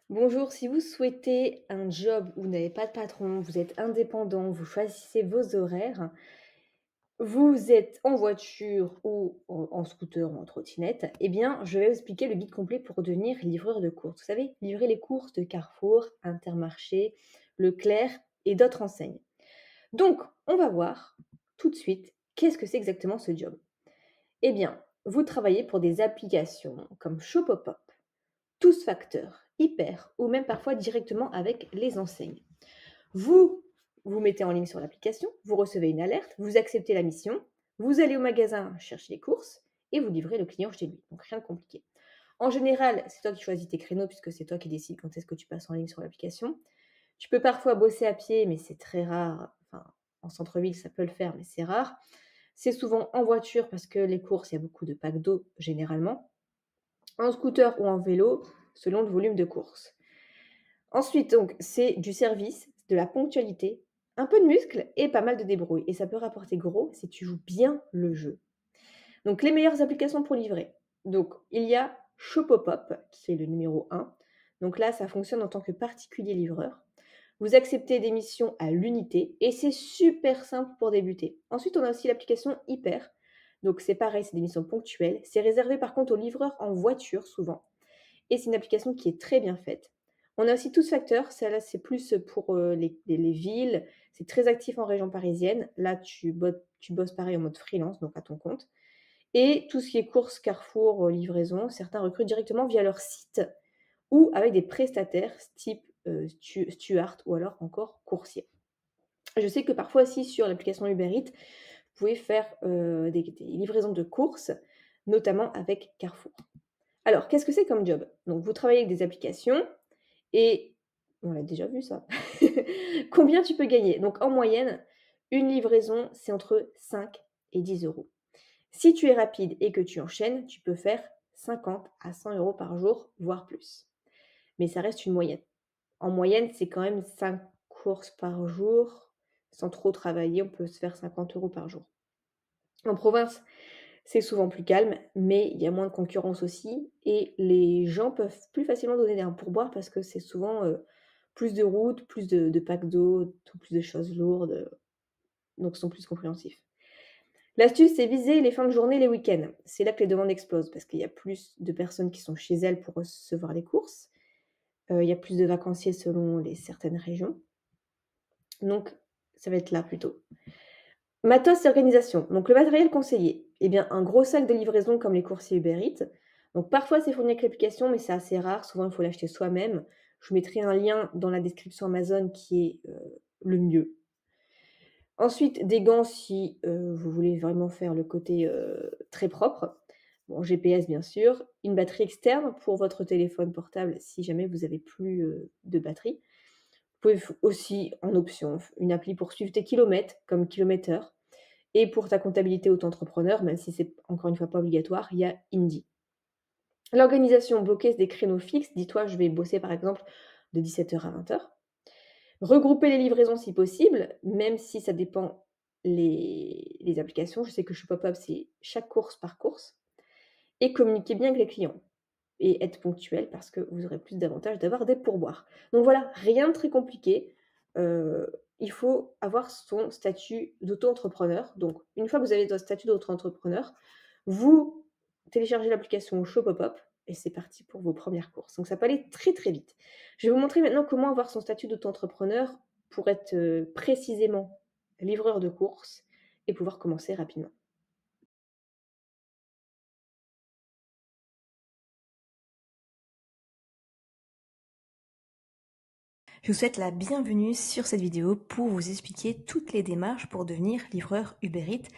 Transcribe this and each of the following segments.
Bonjour, si vous souhaitez un job où vous n'avez pas de patron, vous êtes indépendant, vous choisissez vos horaires, vous êtes en voiture ou en scooter ou en trottinette, eh bien, je vais vous expliquer le guide complet pour devenir livreur de courses. Vous savez, livrer les courses de Carrefour, Intermarché, Leclerc et d'autres enseignes. Donc, on va voir tout de suite qu'est-ce que c'est exactement ce job. Eh bien, vous travaillez pour des applications comme Shopopop, Tous Facteurs, Hyper ou même parfois directement avec les enseignes. Vous vous mettez en ligne sur l'application, vous recevez une alerte, vous acceptez la mission, vous allez au magasin chercher les courses et vous livrez le client chez lui. Donc rien de compliqué. En général, c'est toi qui choisis tes créneaux puisque c'est toi qui décides quand est-ce que tu passes en ligne sur l'application. Tu peux parfois bosser à pied, mais c'est très rare. Enfin, en centre-ville, ça peut le faire, mais c'est rare. C'est souvent en voiture parce que les courses, il y a beaucoup de packs d'eau généralement. En scooter ou en vélo, selon le volume de courses. Ensuite, donc, c'est du service, de la ponctualité, un peu de muscle et pas mal de débrouille. Et ça peut rapporter gros si tu joues bien le jeu. Donc, les meilleures applications pour livrer. Donc, il y a Shopopop, qui est le numéro 1. Donc là, ça fonctionne en tant que particulier livreur. Vous acceptez des missions à l'unité et c'est super simple pour débuter. Ensuite, on a aussi l'application Hyper. Donc, c'est pareil, c'est des missions ponctuelles. C'est réservé par contre aux livreurs en voiture souvent. Et c'est une application qui est très bien faite. On a aussi Tous Facteurs, celle-là c'est plus pour les villes, c'est très actif en région parisienne. Là, tu bosses pareil en mode freelance, donc à ton compte. Et tout ce qui est courses, Carrefour, livraison, certains recrutent directement via leur site ou avec des prestataires type Stuart ou alors encore coursier. Je sais que parfois aussi sur l'application Uber Eats, vous pouvez faire des livraisons de courses, notamment avec Carrefour. Alors, qu'est-ce que c'est comme job? Donc, vous travaillez avec des applications et on l'a déjà vu ça. Combien tu peux gagner? Donc, en moyenne, une livraison, c'est entre 5 et 10 euros. Si tu es rapide et que tu enchaînes, tu peux faire 50 à 100 euros par jour, voire plus. Mais ça reste une moyenne. En moyenne, c'est quand même 5 courses par jour. Sans trop travailler, on peut se faire 50 euros par jour. En province, c'est souvent plus calme, mais il y a moins de concurrence aussi et les gens peuvent plus facilement donner un pourboire parce que c'est souvent, plus de routes, plus de packs d'eau, tout plus de choses lourdes, donc ils sont plus compréhensifs. L'astuce, c'est viser les fins de journée, les week-ends. C'est là que les demandes explosent parce qu'il y a plus de personnes qui sont chez elles pour recevoir les courses. Il y a plus de vacanciers selon les certaines régions, donc ça va être là plutôt. Matos et organisation. Donc le matériel conseillé. Eh bien, un gros sac de livraison comme les coursiers Uber Eats. Donc parfois c'est fourni avec l'application, mais c'est assez rare. Souvent il faut l'acheter soi-même. Je vous mettrai un lien dans la description Amazon qui est le mieux. Ensuite, des gants si vous voulez vraiment faire le côté très propre. Bon, GPS bien sûr. Une batterie externe pour votre téléphone portable si jamais vous avez plus de batterie. Vous pouvez aussi, en option, une appli pour suivre tes kilomètres, comme Kilomètre. Et pour ta comptabilité auto-entrepreneur, même si c'est encore une fois pas obligatoire, il y a Indy. L'organisation, bloquer des créneaux fixes. Dis-toi, je vais bosser par exemple de 17h à 20h. Regrouper les livraisons si possible, même si ça dépend les applications. Je sais que chez Pop-Up, c'est chaque course par course. Et communiquer bien avec les clients. Et être ponctuel parce que vous aurez plus d'avantages d'avoir des pourboires. Donc voilà, rien de très compliqué. Il faut avoir son statut d'auto-entrepreneur. Donc une fois que vous avez votre statut d'auto-entrepreneur, vous téléchargez l'application Shopopop et c'est parti pour vos premières courses. Donc ça peut aller très, très vite. Je vais vous montrer maintenant comment avoir son statut d'auto-entrepreneur pour être, précisément livreur de courses et pouvoir commencer rapidement. Je vous souhaite la bienvenue sur cette vidéo pour vous expliquer toutes les démarches pour devenir livreur Uber Eats,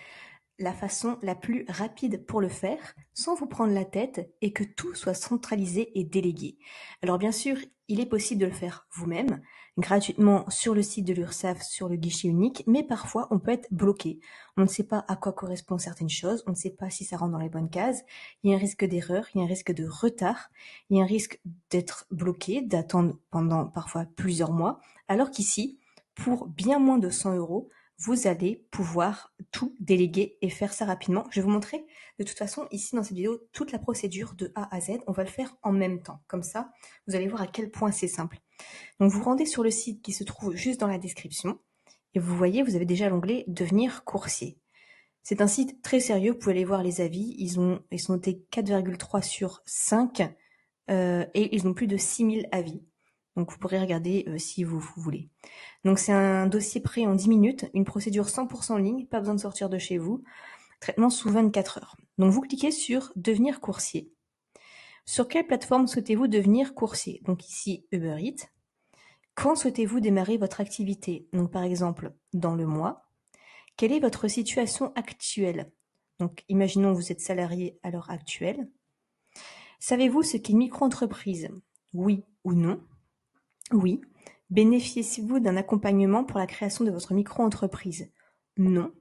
la façon la plus rapide pour le faire, sans vous prendre la tête et que tout soit centralisé et délégué. Alors bien sûr, il est possible de le faire vous-même, gratuitement sur le site de l'URSSAF, sur le guichet unique, mais parfois on peut être bloqué. On ne sait pas à quoi correspondent certaines choses, on ne sait pas si ça rentre dans les bonnes cases, il y a un risque d'erreur, il y a un risque de retard, il y a un risque d'être bloqué, d'attendre pendant parfois plusieurs mois, alors qu'ici, pour bien moins de 100 euros, vous allez pouvoir tout déléguer et faire ça rapidement. Je vais vous montrer de toute façon ici dans cette vidéo toute la procédure de A à Z. On va le faire en même temps. Comme ça, vous allez voir à quel point c'est simple. Donc vous vous rendez sur le site qui se trouve juste dans la description et vous voyez, vous avez déjà l'onglet Devenir coursier. C'est un site très sérieux, vous pouvez aller voir les avis. Ils sont notés 4,3 sur 5 et ils ont plus de 6000 avis. Donc vous pourrez regarder si vous voulez. Donc c'est un dossier prêt en 10 minutes, une procédure 100% en ligne, pas besoin de sortir de chez vous, traitement sous 24 heures. Donc vous cliquez sur Devenir coursier. Sur quelle plateforme souhaitez-vous devenir coursier? Donc ici Uber Eats. Quand souhaitez-vous démarrer votre activité? Donc par exemple dans le mois. Quelle est votre situation actuelle? Donc imaginons que vous êtes salarié à l'heure actuelle. Savez-vous ce qu'est une micro-entreprise? Oui ou non? Oui. Bénéficiez-vous d'un accompagnement pour la création de votre micro-entreprise? Non.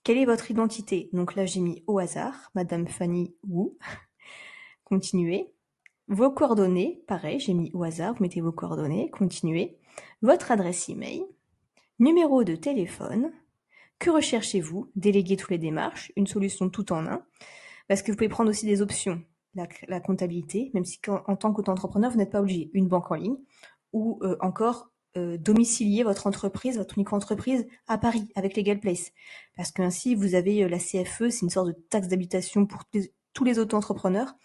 Quelle est votre identité? Donc là, j'ai mis au hasard, Madame Fanny Wu. Continuez. Vos coordonnées, pareil, j'ai mis au hasard, vous mettez vos coordonnées, continuez. Votre adresse email, numéro de téléphone. Que recherchez-vous? Déléguer toutes les démarches, une solution tout en un. Parce que vous pouvez prendre aussi des options. La comptabilité, même si en tant qu'auto-entrepreneur, vous n'êtes pas obligé. Une banque en ligne ou encore domicilier votre entreprise, votre micro-entreprise à Paris avec LegalPlace. Parce que ainsi, vous avez la CFE, c'est une sorte de taxe d'habitation pour tous les auto-entrepreneurs.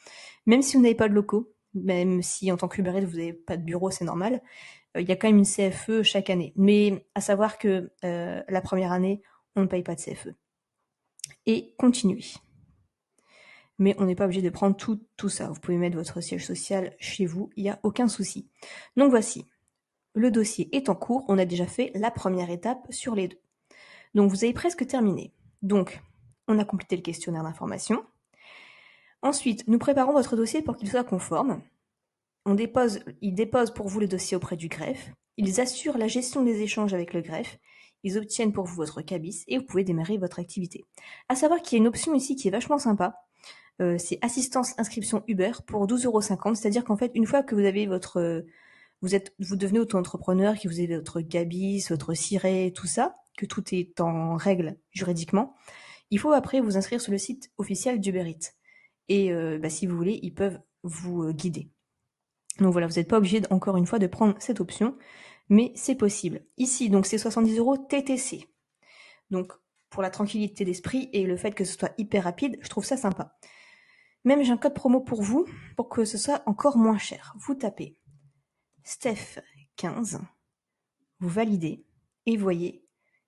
Même si vous n'avez pas de locaux, même si en tant qu'Uber Eats, vous n'avez pas de bureau, c'est normal, il y a quand même une CFE chaque année. Mais à savoir que la première année, on ne paye pas de CFE. Et continuez. Mais on n'est pas obligé de prendre tout ça. Vous pouvez mettre votre siège social chez vous, il n'y a aucun souci. Donc voici, le dossier est en cours, on a déjà fait la première étape sur les deux. Donc vous avez presque terminé. Donc, on a complété le questionnaire d'information. Ensuite, nous préparons votre dossier pour qu'il soit conforme. Ils déposent pour vous le dossier auprès du greffe. Ils assurent la gestion des échanges avec le greffe. Ils obtiennent pour vous votre cabis et vous pouvez démarrer votre activité. À savoir qu'il y a une option ici qui est vachement sympa. C'est assistance inscription Uber pour 12,50 €. C'est-à-dire qu'en fait, une fois que vous avez vous devenez auto-entrepreneur, que vous avez votre gabis, votre siret, tout ça, que tout est en règle juridiquement, il faut après vous inscrire sur le site officiel d'Uber Eats. Et si vous voulez, ils peuvent vous guider. Donc voilà, vous n'êtes pas obligé encore une fois de prendre cette option, mais c'est possible. Ici, donc c'est 70 € TTC. Donc pour la tranquillité d'esprit et le fait que ce soit hyper rapide, je trouve ça sympa. Même j'ai un code promo pour vous, pour que ce soit encore moins cher. Vous tapez Steph15, vous validez, et vous voyez,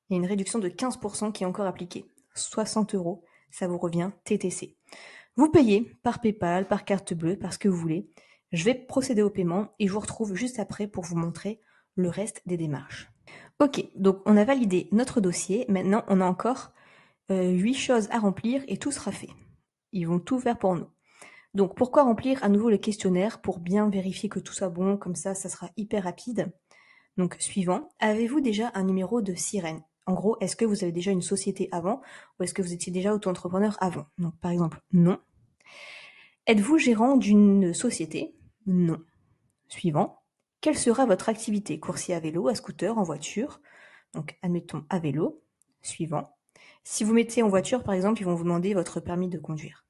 il y a une réduction de 15% qui est encore appliquée. 60 €, ça vous revient TTC. Vous payez par PayPal, par carte bleue, par ce que vous voulez. Je vais procéder au paiement et je vous retrouve juste après pour vous montrer le reste des démarches. Ok, donc on a validé notre dossier. Maintenant, on a encore 8 choses à remplir et tout sera fait. Ils vont tout faire pour nous. Donc, pourquoi remplir à nouveau le questionnaire? Pour bien vérifier que tout soit bon, comme ça sera hyper rapide. Donc, suivant, avez-vous déjà un numéro de sirène? En gros, est-ce que vous avez déjà une société avant ou est-ce que vous étiez déjà auto-entrepreneur avant? Donc, par exemple, non. Êtes-vous gérant d'une société? Non. Suivant, quelle sera votre activité? Coursier à vélo, à scooter, en voiture? Donc, admettons à vélo. Suivant. Si vous mettez en voiture, par exemple, ils vont vous demander votre permis de conduire.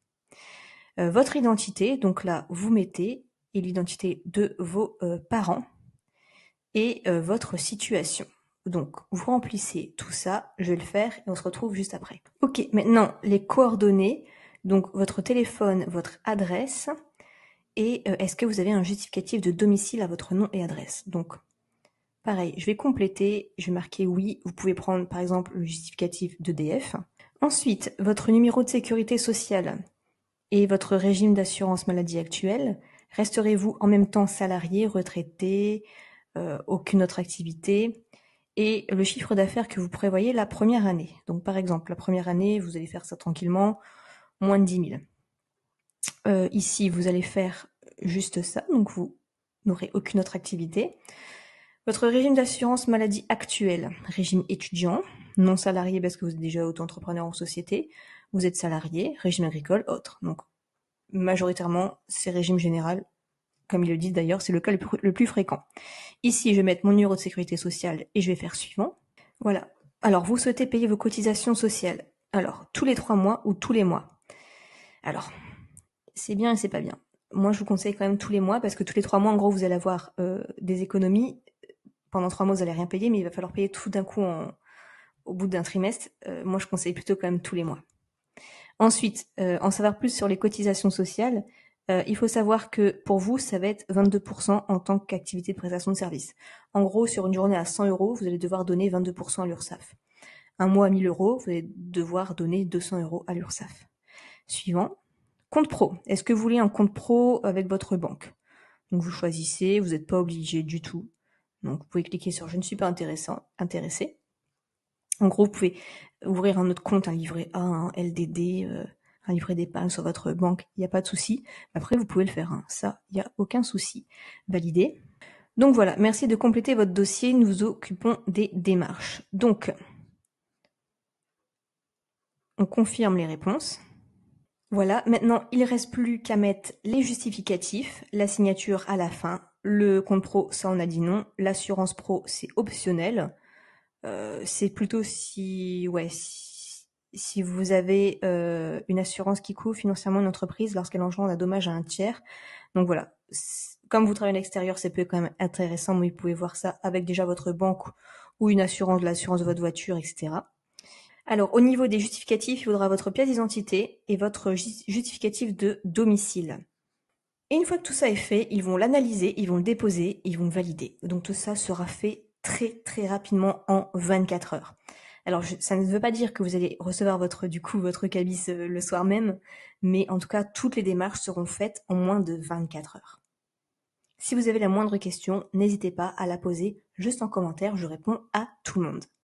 Votre identité, donc là, vous mettez et l'identité de vos parents et votre situation. Donc, vous remplissez tout ça, je vais le faire et on se retrouve juste après. Ok, maintenant, les coordonnées, donc votre téléphone, votre adresse et est-ce que vous avez un justificatif de domicile à votre nom et adresse? Donc, pareil, je vais compléter, je vais marquer oui, vous pouvez prendre par exemple le justificatif d'EDF. Ensuite, votre numéro de sécurité sociale et votre régime d'assurance maladie actuel. Resterez-vous en même temps salarié, retraité, aucune autre activité et le chiffre d'affaires que vous prévoyez la première année. Donc par exemple, la première année, vous allez faire ça tranquillement, moins de 10 000. Ici, vous allez faire juste ça, donc vous n'aurez aucune autre activité. Votre régime d'assurance maladie actuel, régime étudiant, non salarié parce que vous êtes déjà auto-entrepreneur en société, vous êtes salarié, régime agricole, autre. Donc, majoritairement, c'est régime général, comme ils le disent d'ailleurs, c'est le cas le plus fréquent. Ici, je vais mettre mon numéro de sécurité sociale et je vais faire suivant. Voilà. Alors, vous souhaitez payer vos cotisations sociales. Alors, tous les 3 mois ou tous les mois? Alors, c'est bien et c'est pas bien. Moi, je vous conseille quand même tous les mois parce que tous les 3 mois, en gros, vous allez avoir des économies. Pendant 3 mois, vous allez rien payer, mais il va falloir payer tout d'un coup au bout d'un trimestre. Moi, je conseille plutôt quand même tous les mois. Ensuite, en savoir plus sur les cotisations sociales, il faut savoir que pour vous, ça va être 22% en tant qu'activité de prestation de service. En gros, sur une journée à 100 euros, vous allez devoir donner 22% à l'URSSAF. Un mois à 1000 euros, vous allez devoir donner 200 euros à l'URSSAF. Suivant, compte pro. Est-ce que vous voulez un compte pro avec votre banque? Donc vous choisissez, vous n'êtes pas obligé du tout. Donc vous pouvez cliquer sur je ne suis pas intéressé. En gros, vous pouvez ouvrir un autre compte, un livret A, un LDD, un livret d'épargne sur votre banque, il n'y a pas de souci. Après, vous pouvez le faire, hein. Ça, il n'y a aucun souci. Validé. Donc voilà, merci de compléter votre dossier, nous nous occupons des démarches. Donc, on confirme les réponses. Voilà, maintenant, il ne reste plus qu'à mettre les justificatifs, la signature à la fin. Le compte pro, ça on a dit non. L'assurance pro, c'est optionnel. C'est plutôt si vous avez une assurance qui couvre financièrement une entreprise lorsqu'elle engendre un dommage à un tiers. Donc voilà, comme vous travaillez à l'extérieur, c'est peut quand même intéressant, mais vous pouvez voir ça avec déjà votre banque ou une assurance, de l'assurance de votre voiture, etc. Alors, au niveau des justificatifs, il faudra votre pièce d'identité et votre justificatif de domicile. Et une fois que tout ça est fait, ils vont l'analyser, ils vont le déposer, ils vont valider. Donc tout ça sera fait très très rapidement en 24 heures. Alors ça ne veut pas dire que vous allez recevoir votre cabis le soir même, mais en tout cas toutes les démarches seront faites en moins de 24 heures. Si vous avez la moindre question, n'hésitez pas à la poser juste en commentaire, je réponds à tout le monde.